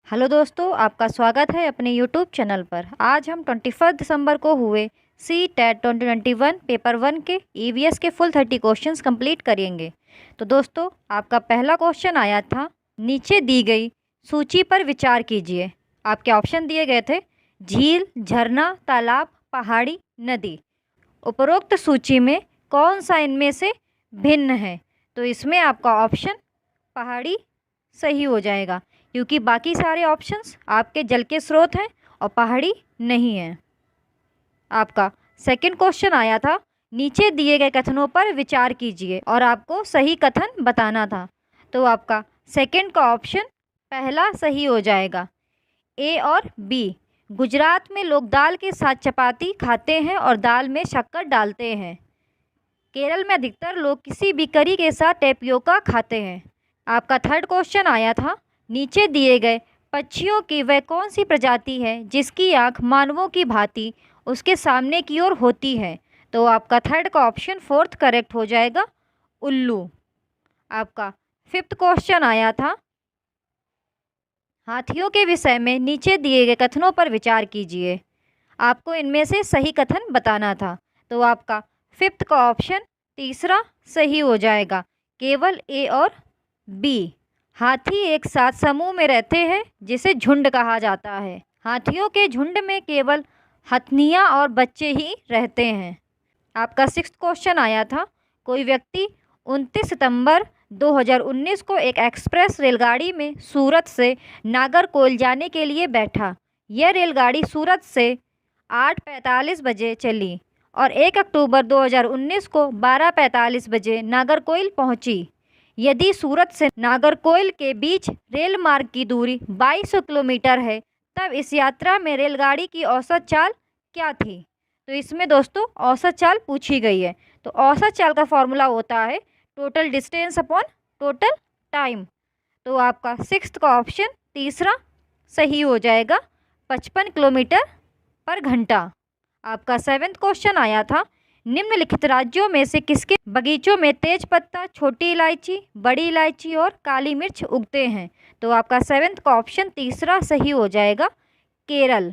Hello दोस्तों, आपका स्वागत है अपने यूट्यूब चैनल पर। आज हम 21 दिसंबर को हुए सी टेट 2021 पेपर 1 के ईवीएस के फुल 30 क्वेश्चंस कंप्लीट करेंगे। तो दोस्तों, आपका पहला क्वेश्चन आया था, नीचे दी गई सूची पर विचार कीजिए। आपके ऑप्शन दिए गए थे झील, झरना, तालाब, पहाड़ी, नदी। उपरोक्त सूची में कौन सा इनमें से भिन्न है? तो इसमें आपका ऑप्शन पहाड़ी सही हो जाएगा, क्योंकि बाकी सारे ऑप्शंस आपके जल के स्रोत हैं और पहाड़ी नहीं है। आपका सेकंड क्वेश्चन आया था, नीचे दिए गए कथनों पर विचार कीजिए और आपको सही कथन बताना था। तो आपका सेकंड का ऑप्शन पहला सही हो जाएगा, ए और बी। गुजरात में लोग दाल के साथ चपाती खाते हैं और दाल में शक्कर डालते हैं। केरल में अधिकतर लोग किसी भी करी के साथ टेपियोका खाते हैं। आपका थर्ड क्वेश्चन आया था, नीचे दिए गए पक्षियों की वह कौन सी प्रजाति है जिसकी आंख मानवों की भांति उसके सामने की ओर होती है? तो आपका थर्ड का ऑप्शन फोर्थ करेक्ट हो जाएगा, उल्लू। आपका फिफ्थ क्वेश्चन आया था, हाथियों के विषय में नीचे दिए गए कथनों पर विचार कीजिए। आपको इनमें से सही कथन बताना था। तो आपका फिफ्थ का ऑप्शन तीसरा सही हो जाएगा, केवल ए और बी। हाथी एक साथ समूह में रहते हैं जिसे झुंड कहा जाता है। हाथियों के झुंड में केवल हथनियाँ और बच्चे ही रहते हैं। आपका सिक्स्थ क्वेश्चन आया था, कोई व्यक्ति 29 सितंबर 2019 को एक एक्सप्रेस रेलगाड़ी में सूरत से नागरकोइल जाने के लिए बैठा। यह रेलगाड़ी सूरत से 8:45 बजे चली और 1 अक्टूबर 2019 को 12:45 बजे नागरकोइल पहुंची। यदि सूरत से नागरकोइल के बीच रेल मार्ग की दूरी 2200 किलोमीटर है, तब इस यात्रा में रेलगाड़ी की औसत चाल क्या थी? तो इसमें दोस्तों औसत चाल पूछी गई है। तो औसत चाल का फॉर्मूला होता है total distance upon total time. तो आपका सिक्स्थ का ऑप्शन तीसरा सही हो जाएगा, 55 किलोमीटर पर घंटा। आपका सेवेंथ क्वेश्चन आया था, निम्नलिखित राज्यों में से किसके बगीचों में तेज पत्ता, छोटी इलायची, बड़ी इलायची और काली मिर्च उगते हैं? तो आपका सेवेंथ का ऑप्शन तीसरा सही हो जाएगा, केरल।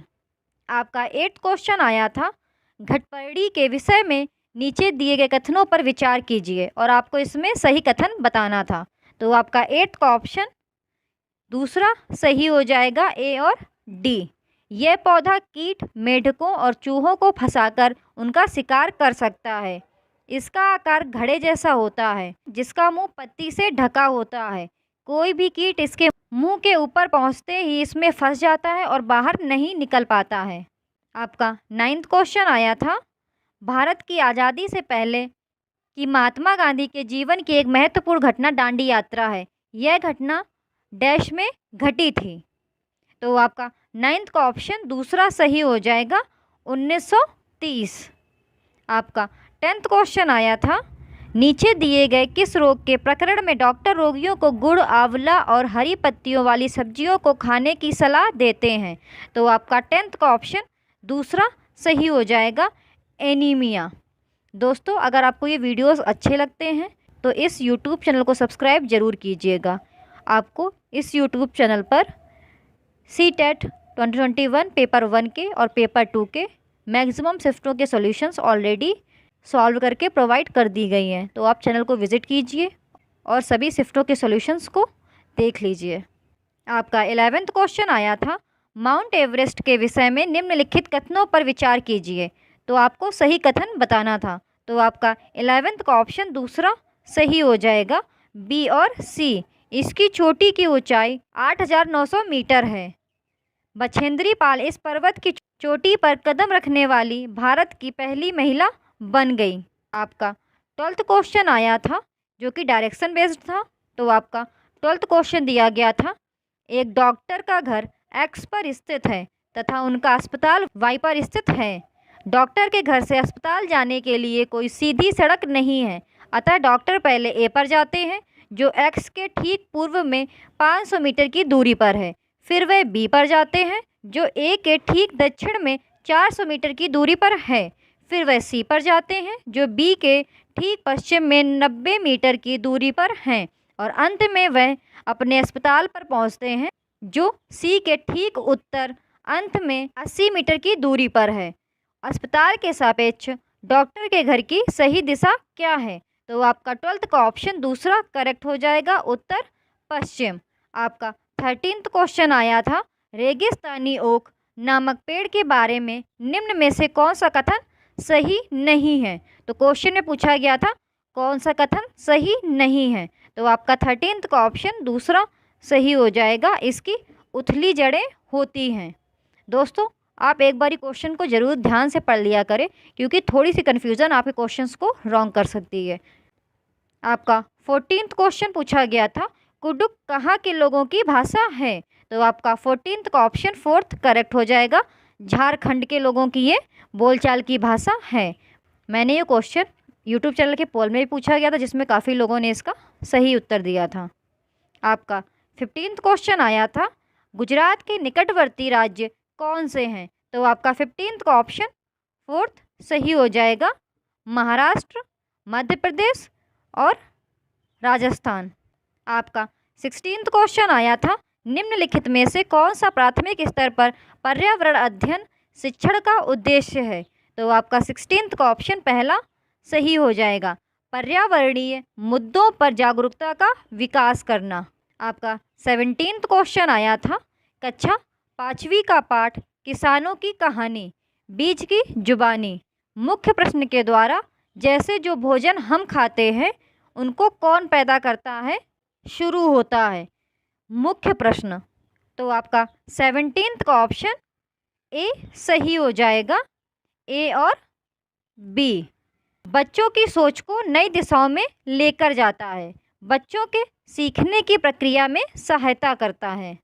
आपका एट्थ क्वेश्चन आया था, घटपर्णी के विषय में नीचे दिए गए कथनों पर विचार कीजिए और आपको इसमें सही कथन बताना था। तो आपका एट्थ का ऑप्शन दूसरा सही हो जाएगा, ए और डी। यह पौधा कीट, मेढकों और चूहों को फंसाकर उनका शिकार कर सकता है। इसका आकार घड़े जैसा होता है, जिसका मुंह पत्ती से ढका होता है। कोई भी कीट इसके मुंह के ऊपर पहुंचते ही इसमें फंस जाता है और बाहर नहीं निकल पाता है। आपका नाइन्थ क्वेश्चन आया था, भारत की आज़ादी से पहले की महात्मा गांधी के जीवन की एक महत्वपूर्ण घटना दांडी यात्रा है। यह घटना डैश में घटी थी। तो आपका नाइन्थ का ऑप्शन दूसरा सही हो जाएगा, 1930। आपका टेंथ क्वेश्चन आया था, नीचे दिए गए किस रोग के प्रकरण में डॉक्टर रोगियों को गुड़, आंवला और हरी पत्तियों वाली सब्जियों को खाने की सलाह देते हैं? तो आपका टेंथ का ऑप्शन दूसरा सही हो जाएगा, एनीमिया। दोस्तों, अगर आपको ये वीडियोस अच्छे लगते हैं तो इस यूट्यूब चैनल को सब्सक्राइब ज़रूर कीजिएगा। आपको इस यूट्यूब चैनल पर सी टेट 2021 पेपर 1 के और पेपर 2 के मैक्सिमम शिफ्टों के सॉल्यूशंस ऑलरेडी सॉल्व करके प्रोवाइड कर दी गई हैं। तो आप चैनल को विज़िट कीजिए और सभी शिफ्टों के सॉल्यूशंस को देख लीजिए। आपका 11th क्वेश्चन आया था, माउंट एवरेस्ट के विषय में निम्नलिखित कथनों पर विचार कीजिए। तो आपको सही कथन बताना था। तो आपका 11th का ऑप्शन दूसरा सही हो जाएगा, बी और सी। इसकी चोटी की ऊंचाई 8,900 मीटर है। बछेंद्री पाल इस पर्वत की चोटी पर कदम रखने वाली भारत की पहली महिला बन गई। आपका 12th क्वेश्चन आया था, जो कि डायरेक्शन बेस्ड था। तो आपका 12th क्वेश्चन दिया गया था, एक डॉक्टर का घर एक्स पर स्थित है तथा उनका अस्पताल वाई पर स्थित है। डॉक्टर के घर से अस्पताल जाने के लिए कोई सीधी सड़क नहीं है, अतः डॉक्टर पहले ए पर जाते हैं, जो एक्स के ठीक पूर्व में 500 मीटर की दूरी पर है। फिर वे बी पर जाते हैं, जो ए के ठीक दक्षिण में 400 मीटर की दूरी पर है। फिर वह सी पर जाते हैं, जो बी के ठीक पश्चिम में 90 मीटर की दूरी पर हैं। और अंत में वह अपने अस्पताल पर पहुंचते हैं, जो सी के ठीक उत्तर अंत में 80 मीटर की दूरी पर है। अस्पताल के सापेक्ष डॉक्टर के घर की सही दिशा क्या है? तो आपका 12th का ऑप्शन दूसरा करेक्ट हो जाएगा, उत्तर पश्चिम। आपका 13th क्वेश्चन आया था, रेगिस्तानी ओक नामक पेड़ के बारे में निम्न में से कौन सा कथन सही नहीं है? तो क्वेश्चन में पूछा गया था कौन सा कथन सही नहीं है, तो आपका 13th का ऑप्शन दूसरा सही हो जाएगा, इसकी उथली जड़ें होती हैं। दोस्तों, आप एक बारी क्वेश्चन को ज़रूर ध्यान से पढ़ लिया करें, क्योंकि थोड़ी सी कन्फ्यूज़न आपके क्वेश्चंस को रॉन्ग कर सकती है। आपका 14th क्वेश्चन पूछा गया था, कुडुक कहाँ के लोगों की भाषा है? तो आपका 14th का ऑप्शन 4th करेक्ट हो जाएगा, झारखंड के लोगों की ये बोलचाल की भाषा है। मैंने ये क्वेश्चन यूट्यूब चैनल के पोल में भी पूछा गया था, जिसमें काफ़ी लोगों ने इसका सही उत्तर दिया था। आपका 15th क्वेश्चन आया था, गुजरात के निकटवर्ती राज्य कौन से हैं? तो आपका 15th का ऑप्शन 4th सही हो जाएगा, महाराष्ट्र, मध्य प्रदेश और राजस्थान। आपका 16th क्वेश्चन आया था, निम्नलिखित में से कौन सा प्राथमिक स्तर पर पर्यावरण अध्ययन शिक्षण का उद्देश्य है? तो आपका 16th का ऑप्शन पहला सही हो जाएगा, पर्यावरणीय मुद्दों पर जागरूकता का विकास करना। आपका 17th क्वेश्चन आया था, कक्षा 5वीं का पाठ किसानों की कहानी बीज की जुबानी मुख्य प्रश्न के द्वारा जैसे जो भोजन हम खाते हैं उनको कौन पैदा करता है शुरू होता है। मुख्य प्रश्न, तो आपका 17th का ऑप्शन ए सही हो जाएगा, ए और बी। बच्चों की सोच को नई दिशाओं में लेकर जाता है, बच्चों के सीखने की प्रक्रिया में सहायता करता है।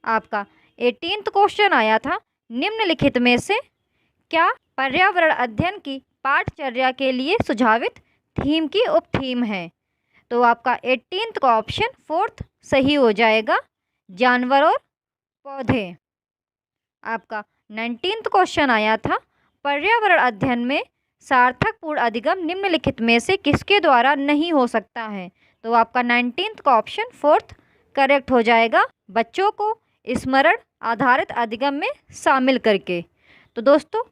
आपका 18th क्वेश्चन आया था, निम्नलिखित में से क्या पर्यावरण अध्ययन की पाठचर्या के लिए सुझावित थीम की उप थीम है? तो आपका 18th का ऑप्शन 4th सही हो जाएगा, जानवर और पौधे। आपका 19th क्वेश्चन आया था, पर्यावरण अध्ययन में सार्थकपूर्ण अधिगम निम्नलिखित में से किसके द्वारा नहीं हो सकता है? तो आपका 19th का ऑप्शन 4th करेक्ट हो जाएगा, बच्चों को स्मरण आधारित अधिगम में शामिल करके। तो दोस्तों,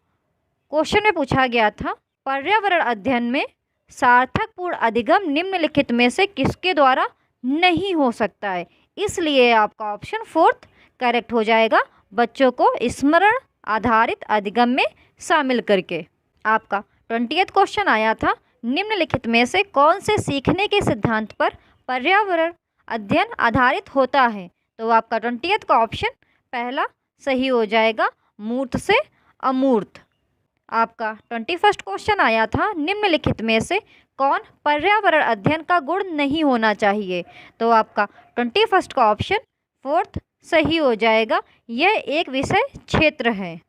क्वेश्चन में पूछा गया था, पर्यावरण अध्ययन में सार्थकपूर्ण अधिगम निम्नलिखित में से किसके द्वारा नहीं हो सकता है, इसलिए आपका ऑप्शन 4th करेक्ट हो जाएगा, बच्चों को स्मरण आधारित अधिगम में शामिल करके। आपका 20th क्वेश्चन आया था, निम्नलिखित में से कौन से सीखने के सिद्धांत पर पर्यावरण अध्ययन आधारित होता है? तो आपका 20th का ऑप्शन पहला सही हो जाएगा, मूर्त से अमूर्त। आपका 21st क्वेश्चन आया था, निम्नलिखित में से कौन पर्यावरण अध्ययन का गुण नहीं होना चाहिए? तो आपका 21st का ऑप्शन 4th सही हो जाएगा, यह एक विषय क्षेत्र है।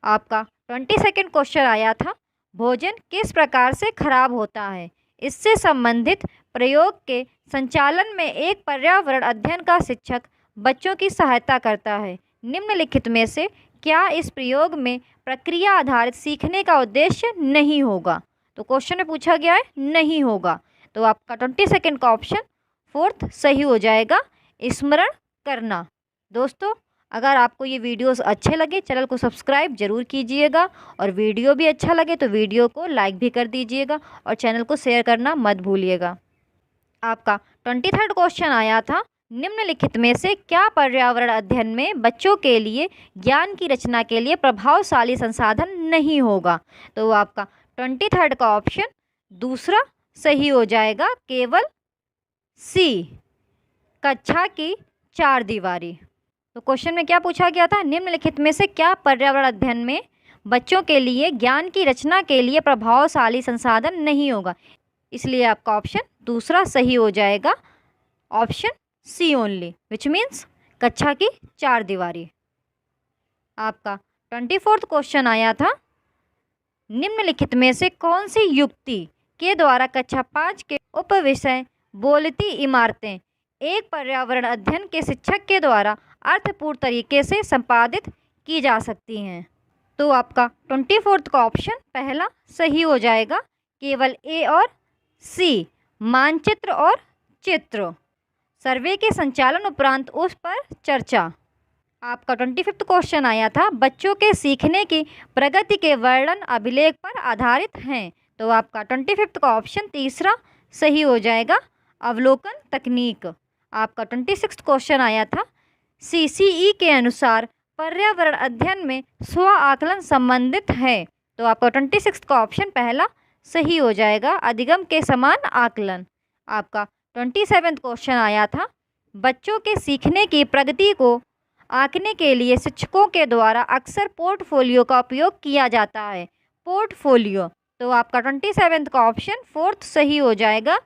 आपका 22nd क्वेश्चन आया था, भोजन किस प्रकार से खराब होता है? इससे संबंधित प्रयोग के संचालन में एक पर्यावरण अध्ययन का शिक्षक बच्चों की सहायता करता है, निम्नलिखित में से क्या इस प्रयोग में प्रक्रिया आधारित सीखने का उद्देश्य नहीं होगा? तो क्वेश्चन में पूछा गया है नहीं होगा, तो आपका 22nd का ऑप्शन 4th सही हो जाएगा, स्मरण करना। दोस्तों, अगर आपको ये वीडियोस अच्छे लगे चैनल को सब्सक्राइब जरूर कीजिएगा, और वीडियो भी अच्छा लगे तो वीडियो को लाइक भी कर दीजिएगा और चैनल को शेयर करना मत भूलिएगा। आपका 23rd क्वेश्चन आया था, निम्नलिखित में से क्या पर्यावरण अध्ययन में बच्चों के लिए ज्ञान की रचना के लिए प्रभावशाली संसाधन नहीं होगा? तो आपका 23rd का ऑप्शन दूसरा सही हो जाएगा, केवल सी, कक्षा की चार दीवारी। तो क्वेश्चन में क्या पूछा गया था, निम्नलिखित में से क्या पर्यावरण अध्ययन में बच्चों के लिए ज्ञान की रचना के लिए प्रभावशाली संसाधन नहीं होगा, इसलिए आपका ऑप्शन दूसरा सही हो जाएगा, option C only, which means कक्षा की चार दीवारी। आपका 24th क्वेश्चन आया था, निम्नलिखित में से कौन सी युक्ति के द्वारा कक्षा 5 के उप विषय बोलती इमारतें एक पर्यावरण अध्ययन के शिक्षक के द्वारा अर्थपूर्ण तरीके से संपादित की जा सकती हैं? तो आपका 24th का ऑप्शन पहला सही हो जाएगा, केवल ए और सी, मानचित्र और चित्र। सर्वे के संचालन उपरांत उस पर चर्चा। आपका 25वां क्वेश्चन आया था, बच्चों के सीखने की प्रगति के वर्णन अभिलेख पर आधारित हैं। तो आपका 25वां का ऑप्शन तीसरा सही हो जाएगा, अवलोकन तकनीक। आपका 26वां क्वेश्चन आया था, CCE के अनुसार पर्यावरण अध्ययन में स्व आकलन संबंधित है। तो आपका 26 का ऑप्शन पहला सही हो जाएगा, अधिगम के समान आकलन। आपका 27वां क्वेश्चन आया था, बच्चों के सीखने की प्रगति को आंकने के लिए शिक्षकों के द्वारा अक्सर पोर्टफोलियो का उपयोग किया जाता है। पोर्टफोलियो। तो आपका 27 का ऑप्शन फोर्थ सही हो जाएगा,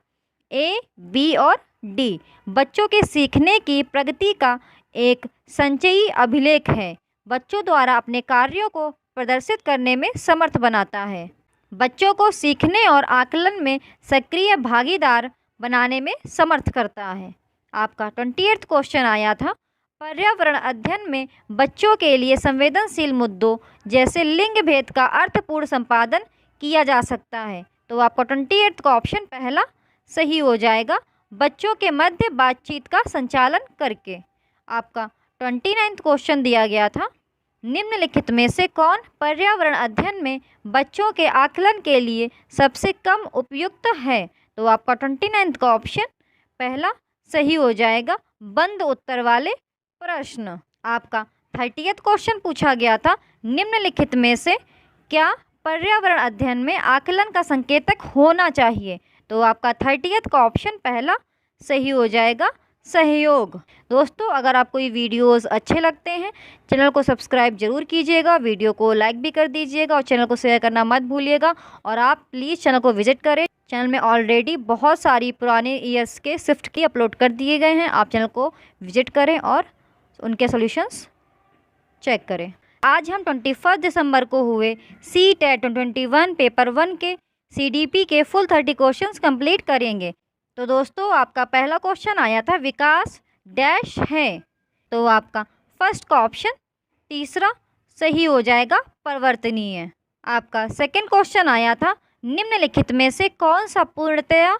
A, B और D। बच्चों के सीखने की प्रगति का एक संचयी अभिलेख है, बच्चों द्वारा अपने कार्यों को प्रदर्शित करने में समर्थ बनाता है, बच्चों को सीखने और आकलन में सक्रिय भागीदार बनाने में समर्थ करता है। आपका 28वां क्वेश्चन आया था, पर्यावरण अध्ययन में बच्चों के लिए संवेदनशील मुद्दों जैसे लिंग भेद का अर्थपूर्ण संपादन किया जा सकता है। तो आपका 28वां का ऑप्शन पहला सही हो जाएगा, बच्चों के मध्य बातचीत का संचालन करके। आपका 29वां क्वेश्चन दिया गया था, निम्नलिखित में से कौन पर्यावरण अध्ययन में बच्चों के आकलन के लिए सबसे कम उपयुक्त है। तो आपका 29वां का ऑप्शन पहला सही हो जाएगा, बंद उत्तर वाले प्रश्न। आपका 30वां क्वेश्चन पूछा गया था, निम्नलिखित में से क्या पर्यावरण अध्ययन में आकलन का संकेतक होना चाहिए। तो आपका 30वां का ऑप्शन पहला सही हो जाएगा, सहयोग। दोस्तों, अगर आपको ये वीडियोस अच्छे लगते हैं, चैनल को सब्सक्राइब जरूर कीजिएगा, वीडियो को लाइक भी कर दीजिएगा और चैनल को शेयर करना मत भूलिएगा। और आप प्लीज़ चैनल को विजिट करें, चैनल में ऑलरेडी बहुत सारी पुराने ईयर्स के शिफ्ट की अपलोड कर दिए गए हैं। आप चैनल को विजिट करें और उनके सॉल्यूशंस चेक करें। आज हम 21 दिसंबर को हुए CTET 2021 पेपर 1 के CDP के फुल 30 क्वेश्चंस कंप्लीट करेंगे। तो दोस्तों, आपका पहला क्वेश्चन आया था, विकास डैश है। तो आपका फर्स्ट का ऑप्शन तीसरा सही हो जाएगा, परिवर्तनीय। आपका सेकंड क्वेश्चन आया था, निम्नलिखित में से कौन सा पूर्णतया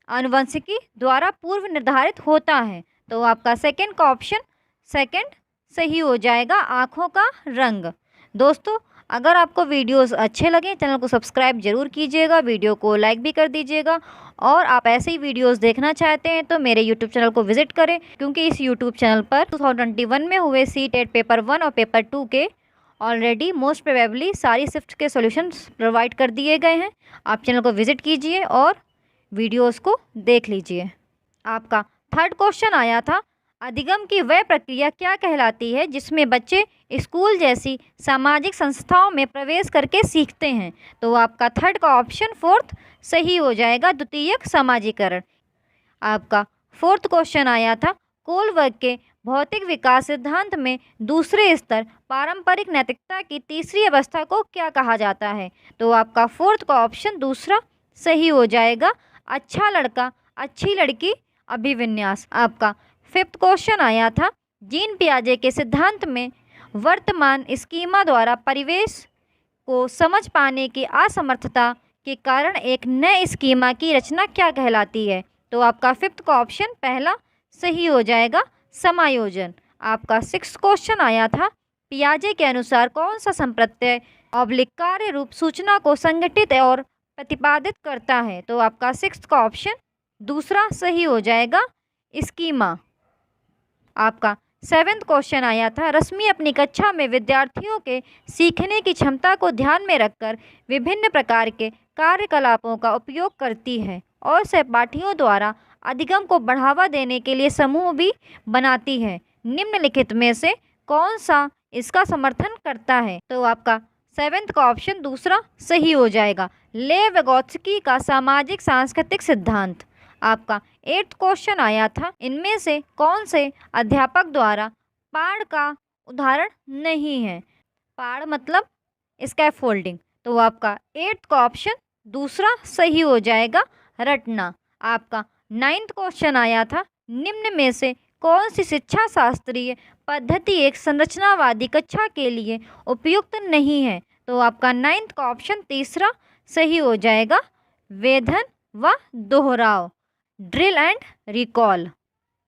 आनुवंशिकी द्वारा पूर्व निर्धारित होता है। तो आपका सेकंड का ऑप्शन सेकंड सही हो जाएगा, आँखों का रंग। दोस्तों, अगर आपको वीडियोस अच्छे लगें, चैनल को सब्सक्राइब जरूर कीजिएगा, वीडियो को लाइक भी कर दीजिएगा। और आप ऐसे ही वीडियोस देखना चाहते हैं तो मेरे यूट्यूब चैनल को विजिट करें, क्योंकि इस यूट्यूब चैनल पर 2021 में हुए CTET पेपर 1 और पेपर 2 के ऑलरेडी मोस्ट प्रोबेबली सारी शिफ्ट के सॉल्यूशंस प्रोवाइड कर दिए गए हैं। आप चैनल को विजिट कीजिए और वीडियोस को देख लीजिए। आपका थर्ड क्वेश्चन आया था, अधिगम की वह प्रक्रिया क्या कहलाती है जिसमें बच्चे स्कूल जैसी सामाजिक संस्थाओं में प्रवेश करके सीखते हैं। तो आपका थर्ड का ऑप्शन फोर्थ सही हो जाएगा, द्वितीयक समाजीकरण। आपका फोर्थ क्वेश्चन आया था, कोलबर्ग के भौतिक विकास सिद्धांत में दूसरे स्तर पारंपरिक नैतिकता की तीसरी अवस्था को क्या कहा जाता है। तो आपका फोर्थ का ऑप्शन दूसरा सही हो जाएगा, अच्छा लड़का अच्छी लड़की अभिविन्यास। आपका फिफ्थ क्वेश्चन आया था, जीन पियाजे के सिद्धांत में वर्तमान स्कीमा द्वारा परिवेश को समझ पाने की असमर्थता के कारण एक नए स्कीमा की रचना क्या कहलाती है। तो आपका फिफ्थ का ऑप्शन पहला सही हो जाएगा, समायोजन। आपका सिक्स्थ क्वेश्चन आया था, पियाजे के अनुसार कौन सा संप्रत्यय ऑब्लिक कार्य रूप सूचना को संगठित और प्रतिपादित करता है। तो आपका सिक्स्थ का ऑप्शन दूसरा सही हो जाएगा, स्कीमा। आपका सेवेंथ क्वेश्चन आया था, रश्मि अपनी कक्षा में विद्यार्थियों के सीखने की क्षमता को ध्यान में रखकर विभिन्न प्रकार के कार्यकलापों का उपयोग करती है और सहपाठियों द्वारा अधिगम को बढ़ावा देने के लिए समूह भी बनाती है। निम्नलिखित में से कौन सा इसका समर्थन करता है। तो आपका सेवेंथ का ऑप्शन दूसरा सही हो जाएगा, लेव विगोत्स्की का सामाजिक सांस्कृतिक सिद्धांत। आपका एट्थ क्वेश्चन आया था, इनमें से कौन से अध्यापक द्वारा पाड़ का उदाहरण नहीं है। पाड़ मतलब स्कैफोल्डिंग। तो आपका एट्थ का ऑप्शन दूसरा सही हो जाएगा, रटना। आपका नाइन्थ क्वेश्चन आया था, निम्न में से कौन सी शिक्षा शास्त्रीय पद्धति एक संरचनावादी कक्षा के लिए उपयुक्त नहीं है। तो आपका नाइन्थ का ऑप्शन तीसरा सही हो जाएगा, वेधन व दोहराव, ड्रिल एंड रिकॉल।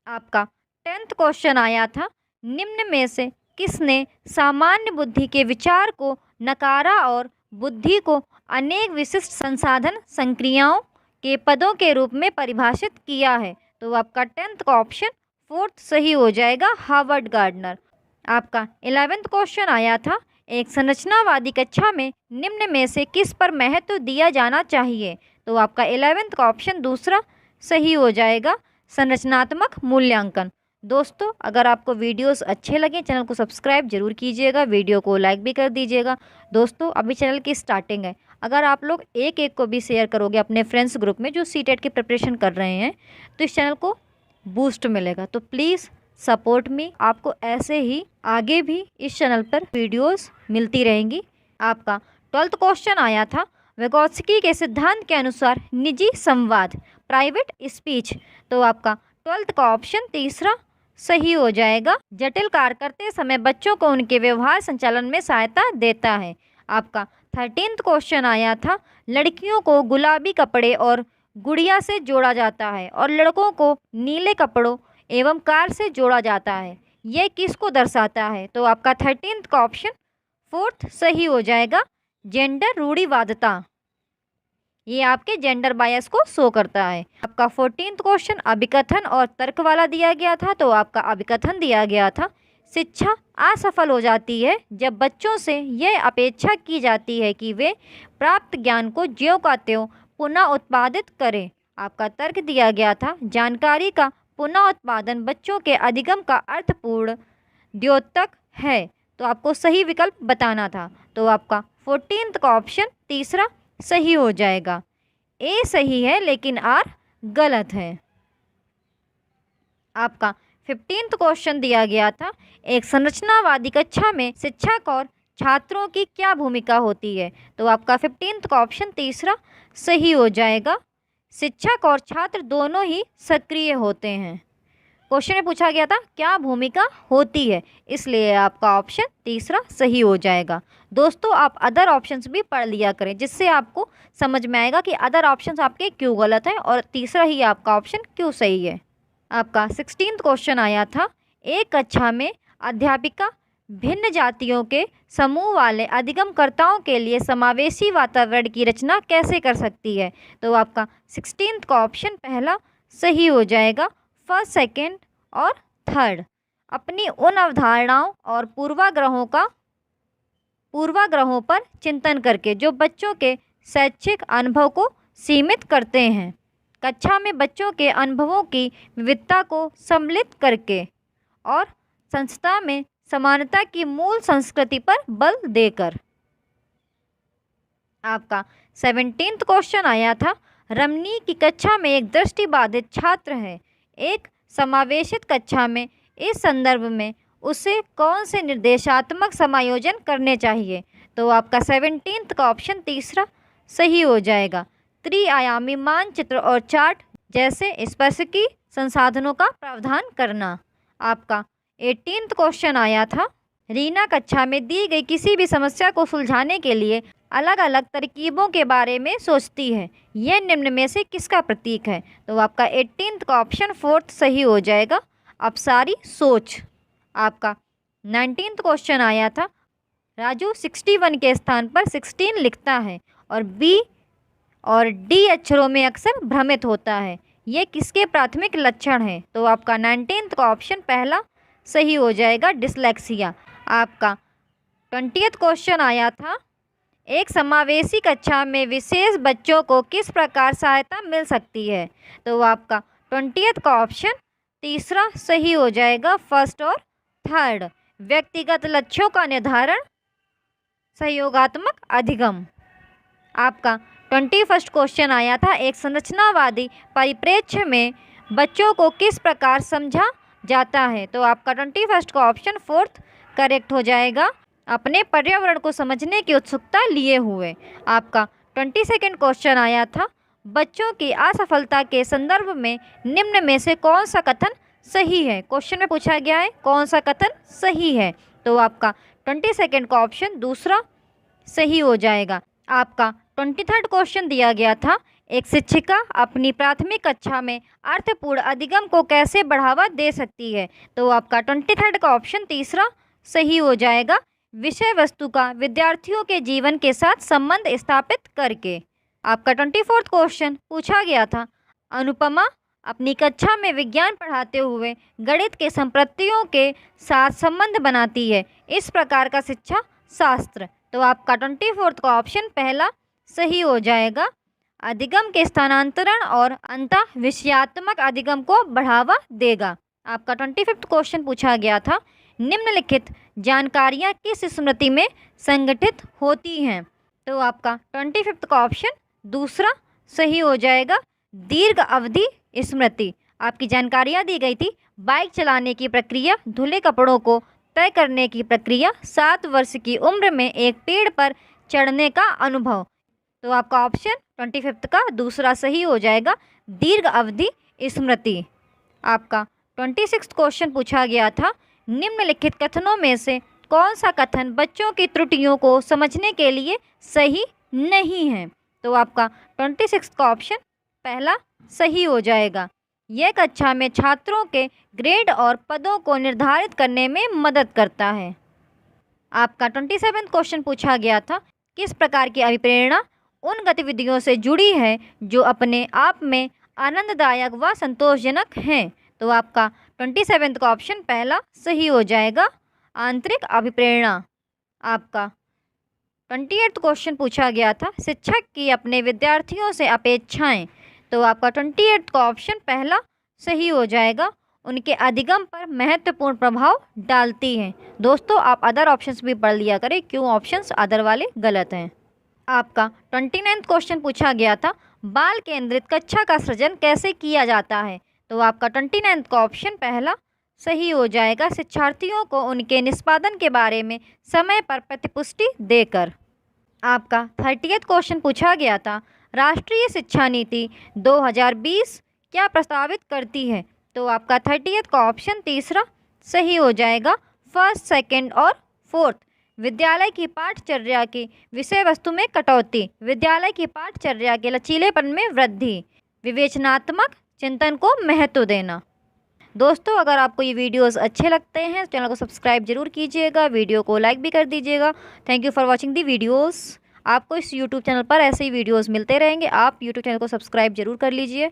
आपका 10th क्वेश्चन आया था, निम्न में से किसने सामान्य बुद्धि के विचार को नकारा और बुद्धि को अनेक विशिष्ट संसाधन संक्रियाओं के पदों के रूप में परिभाषित किया है? तो आपका 10th का ऑप्शन 4th सही हो जाएगा, हार्वर्ड गार्डनर। आपका 11th क्वेश्चन आया था, एक संरचनावादी कक्षा में निम्न में से किस पर महत्व दिया जाना चाहिए? तो आपका 11th का ऑप्शन दूसरा सही हो जाएगा, संरचनात्मक मूल्यांकन। दोस्तों, अगर आपको वीडियोस अच्छे लगे चैनल को सब्सक्राइब जरूर कीजिएगा, वीडियो को लाइक भी कर दीजिएगा। दोस्तों, अभी चैनल की स्टार्टिंग है, अगर आप लोग एक एक को भी शेयर करोगे अपने फ्रेंड्स ग्रुप में जो सीटेट की प्रिपरेशन कर रहे हैं तो इस चैनल को बूस्ट मिलेगा। तो प्लीज़ सपोर्ट मी, आपको ऐसे ही आगे भी इस चैनल पर वीडियोस मिलती रहेंगी। आपका 12th क्वेश्चन आया था, विगोत्स्की के सिद्धांत के अनुसार निजी संवाद, प्राइवेट स्पीच। तो आपका 12th का ऑप्शन तीसरा सही हो जाएगा, जटिल कार्य करते समय बच्चों को उनके व्यवहार संचालन में सहायता देता है। आपका 13th क्वेश्चन आया था, लड़कियों को गुलाबी कपड़े और गुड़िया से जोड़ा जाता है और लड़कों को नीले कपड़ों एवं कार से जोड़ा जाता है, यह किसको दर्शाता है? तो आपका 13th का ऑप्शन 4th सही हो जाएगा, जेंडर रूढ़िवादिता, ये आपके जेंडर बायस को शो करता है। आपका 14th क्वेश्चन अभिकथन और तर्क वाला दिया गया था, तो आपका अभिकथन दिया गया था, शिक्षा असफल हो जाती है जब बच्चों से यह अपेक्षा की जाती है कि वे प्राप्त ज्ञान को ज्यों का त्यों पुनः उत्पादित करें। आपका तर्क दिया गया था, जानकारी का पुनः उत्पादन बच्चों के अधिगम का अर्थपूर्ण द्योतक है। तो आपको सही विकल्प बताना था, तो आपका 14th का ऑप्शन तीसरा सही हो जाएगा। ए सही है लेकिन आर गलत है। आपका 15th क्वेश्चन दिया गया था, एक संरचनावादी कक्षा में शिक्षक और छात्रों की क्या भूमिका होती है? तो आपका 15th का ऑप्शन तीसरा सही हो जाएगा, शिक्षक और छात्र दोनों ही सक्रिय होते हैं। क्वेश्चन में पूछा गया था क्या भूमिका होती है, इसलिए आपका ऑप्शन तीसरा सही हो जाएगा। दोस्तों, आप अदर ऑप्शंस भी पढ़ लिया करें, जिससे आपको समझ में आएगा कि अदर ऑप्शंस आपके क्यों गलत हैं और तीसरा ही आपका ऑप्शन क्यों सही है। आपका 16th क्वेश्चन आया था, एक कक्षा में अध्यापिका भिन्न जातियों के समूह वाले अधिगमकर्ताओं के लिए समावेशी वातावरण की रचना कैसे कर सकती है? तो आपका 16th का ऑप्शन पहला सही हो जाएगा, फर्स्ट, सेकंड और थर्ड। अपनी उन अवधारणाओं और पूर्वाग्रहों पर चिंतन करके जो बच्चों के शैक्षिक अनुभव को सीमित करते हैं, कक्षा में बच्चों के अनुभवों की विविधता को सम्मिलित करके और संस्था में समानता की मूल संस्कृति पर बल देकर। आपका 17th क्वेश्चन आया था, रमनी की कक्षा में एक दृष्टिबाधित छात्र है, एक समावेशित कक्षा में इस संदर्भ में उसे कौन से निर्देशात्मक समायोजन करने चाहिए? तो आपका 17th का ऑप्शन तीसरा सही हो जाएगा, त्रिआयामी मानचित्र और चार्ट जैसे स्पर्शिकी संसाधनों का प्रावधान करना। आपका 18th क्वेश्चन आया था, रीना कक्षा में दी गई किसी भी समस्या को सुलझाने के लिए अलग अलग तरकीबों के बारे में सोचती है, यह निम्न में से किसका प्रतीक है? तो आपका 18th का ऑप्शन 4th सही हो जाएगा, अपसारी सोच। आपका 19th क्वेश्चन आया था, राजू 61 के स्थान पर 16 लिखता है और बी और डी अक्षरों में अक्सर भ्रमित होता है, ये किसके प्राथमिक लक्षण हैं? तो आपका 19th का ऑप्शन पहला सही हो जाएगा, डिसलेक्सिया। आपका 20th क्वेश्चन आया था, एक समावेशी कक्षा में विशेष बच्चों को किस प्रकार सहायता मिल सकती है? तो आपका 20th का ऑप्शन तीसरा सही हो जाएगा, फर्स्ट और थर्ड। व्यक्तिगत लक्ष्यों का निर्धारण, सहयोगात्मक अधिगम। आपका 21st क्वेश्चन आया था, एक संरचनावादी परिप्रेक्ष्य में बच्चों को किस प्रकार समझा जाता है? तो आपका 21st का ऑप्शन 4th करेक्ट हो जाएगा, अपने पर्यावरण को समझने की उत्सुकता लिए हुए। आपका 22nd क्वेश्चन आया था, बच्चों की असफलता के संदर्भ में निम्न में से कौन सा कथन सही है? क्वेश्चन में पूछा गया है कौन सा कथन सही है, तो आपका 22nd का ऑप्शन दूसरा सही हो जाएगा। आपका 23rd क्वेश्चन दिया गया था, एक शिक्षिका अपनी प्राथमिक कक्षा में अर्थपूर्ण अधिगम को कैसे बढ़ावा दे सकती है। तो आपका 23rd का ऑप्शन तीसरा सही हो जाएगा, विषय वस्तु का विद्यार्थियों के जीवन के साथ संबंध स्थापित करके। आपका 24th क्वेश्चन पूछा गया था, अनुपमा अपनी कक्षा में विज्ञान पढ़ाते हुए गणित के संपत्तियों के साथ संबंध बनाती है, इस प्रकार का शिक्षा शास्त्र। तो आपका 24th का ऑप्शन पहला सही हो जाएगा, अधिगम के स्थानांतरण और अंतः विषयात्मक अधिगम को बढ़ावा देगा। आपका 25th क्वेश्चन पूछा गया था, निम्नलिखित जानकारियाँ किस स्मृति में संगठित होती हैं। तो आपका 25th का ऑप्शन दूसरा सही हो जाएगा, दीर्घ अवधि स्मृति। आपकी जानकारियाँ दी गई थी, बाइक चलाने की प्रक्रिया, धुले कपड़ों को तय करने की प्रक्रिया, 7 वर्ष की उम्र में एक पेड़ पर चढ़ने का अनुभव। तो आपका ऑप्शन 25th का दूसरा सही हो जाएगा, दीर्घ अवधि स्मृति। आपका 26th क्वेश्चन पूछा गया था, निम्नलिखित कथनों में से कौन सा कथन बच्चों की त्रुटियों को समझने के लिए सही नहीं है। तो आपका 26th का ऑप्शन पहला सही हो जाएगा, यह कक्षा में छात्रों के ग्रेड और पदों को निर्धारित करने में मदद करता है। आपका 27th क्वेश्चन पूछा गया था, किस प्रकार की अभिप्रेरणा उन गतिविधियों से जुड़ी है जो अपने आप में आनंददायक व संतोषजनक हैं। तो आपका 27th का ऑप्शन पहला सही हो जाएगा, आंतरिक अभिप्रेरणा। आपका 28th क्वेश्चन पूछा गया था, शिक्षक की अपने विद्यार्थियों से अपेक्षाएं। तो आपका 28th का ऑप्शन पहला सही हो जाएगा, उनके अधिगम पर महत्वपूर्ण प्रभाव डालती हैं। दोस्तों आप अदर ऑप्शंस भी पढ़ लिया करें, क्यों ऑप्शंस अदर वाले गलत हैं। आपका 29th क्वेश्चन पूछा गया था, बाल केंद्रित कक्षा का सृजन कैसे किया जाता है। तो आपका 29th का ऑप्शन पहला सही हो जाएगा, शिक्षार्थियों को उनके निष्पादन के बारे में समय पर प्रतिपुष्टि देकर। आपका 30th क्वेश्चन पूछा गया था, राष्ट्रीय शिक्षा नीति 2020 क्या प्रस्तावित करती है। तो आपका 30th का ऑप्शन तीसरा सही हो जाएगा, फर्स्ट, सेकंड और फोर्थ। विद्यालय की पाठचर्या की विषय वस्तु में कटौती, विद्यालय की पाठचर्या के लचीलेपन में वृद्धि, विवेचनात्मक चिंतन को महत्व देना। दोस्तों अगर आपको ये वीडियोस अच्छे लगते हैं चैनल को सब्सक्राइब जरूर कीजिएगा, वीडियो को लाइक भी कर दीजिएगा। Thank you for watching the videos. आपको इस यूट्यूब चैनल पर ऐसे ही वीडियोस मिलते रहेंगे, आप यूट्यूब चैनल को सब्सक्राइब जरूर कर लीजिए।